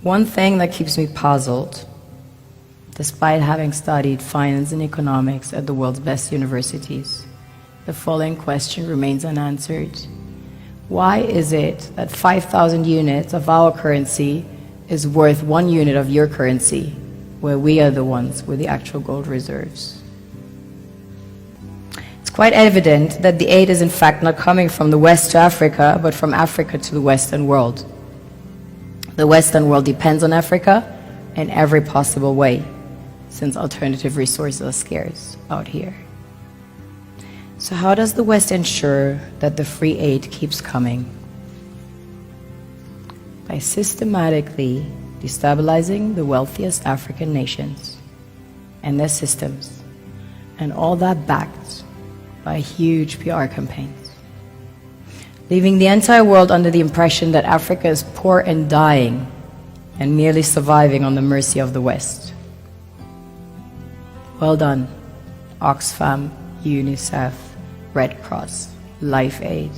One thing that keeps me puzzled, despite having studied finance and economics at the world's best universities, the following question remains unanswered. Why is it that 5,000 units of our currency is worth 1 unit of your currency, where we are the ones with the actual gold reserves? It's quite evident that the aid is in fact not coming from the West to Africa, but from Africa to the Western world. The Western world depends on Africa in every possible way, since alternative resources are scarce out here. So how does the West ensure that the free aid keeps coming? By systematically destabilizing the wealthiest African nations and their systems, and all that backed by huge PR campaigns, leaving the entire world under the impression that Africa is poor and dying and merely surviving on the mercy of the West. Well done, Oxfam, UNICEF, Red Cross, Life Aid,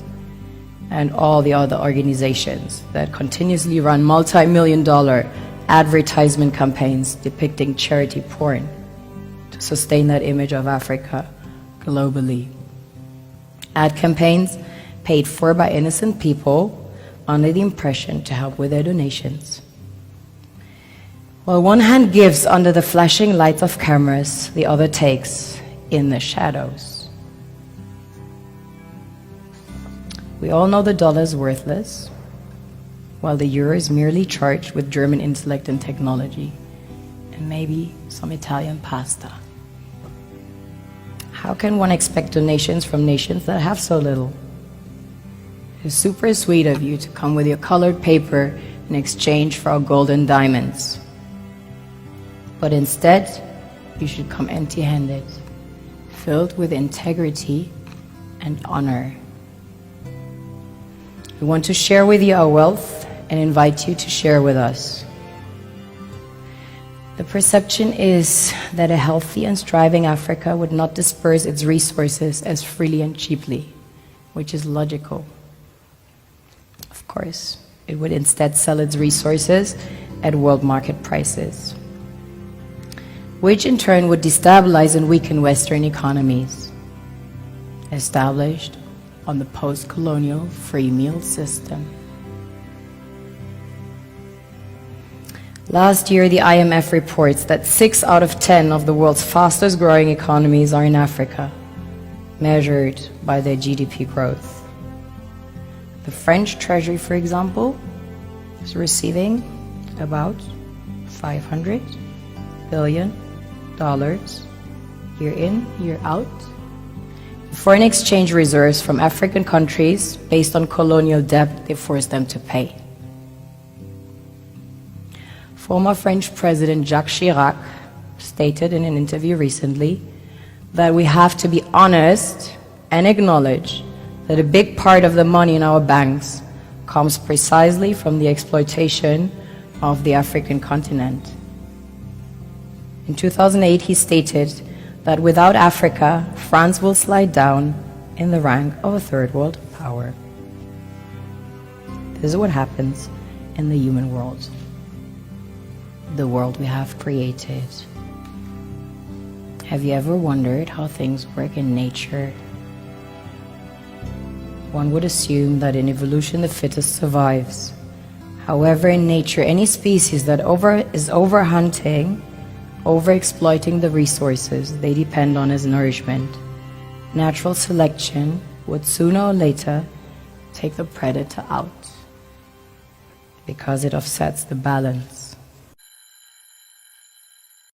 and all the other organizations that continuously run multi-million-dollar advertisement campaigns depicting charity porn to sustain that image of Africa globally. Ad campaigns paid for by innocent people under the impression to help with their donations. While one hand gives under the flashing lights of cameras, the other takes in the shadows. We all know the dollar is worthless, while the euro is merely charged with German intellect and technology, and maybe some Italian pasta. How can one expect donations from nations that have so little? It's super sweet of you to come with your colored paper in exchange for our gold and diamonds. But instead, you should come empty-handed, filled with integrity and honor. We want to share with you our wealth and invite you to share with us. The perception is that a healthy and striving Africa would not disperse its resources as freely and cheaply, which is logical. Of course, it would instead sell its resources at world market prices, which in turn would destabilize and weaken Western economies, established on the post-colonial free meal system. Last year, the IMF reports that 6 out of 10 of the world's fastest growing economies are in Africa, measured by their GDP growth. The French Treasury, for example, is receiving about $500 billion year in, year out. Foreign exchange reserves from African countries based on colonial debt they forced them to pay. Former French President Jacques Chirac stated in an interview recently that we have to be honest and acknowledge that a big part of the money in our banks comes precisely from the exploitation of the African continent. In 2008, he stated that without Africa, France will slide down in the rank of a third world power. This is what happens in the human world, the world we have created. Have you ever wondered how things work in nature? One would assume that in evolution the fittest survives. However, in nature, any species that is overhunting, overexploiting the resources they depend on as nourishment, natural selection would sooner or later take the predator out because it offsets the balance.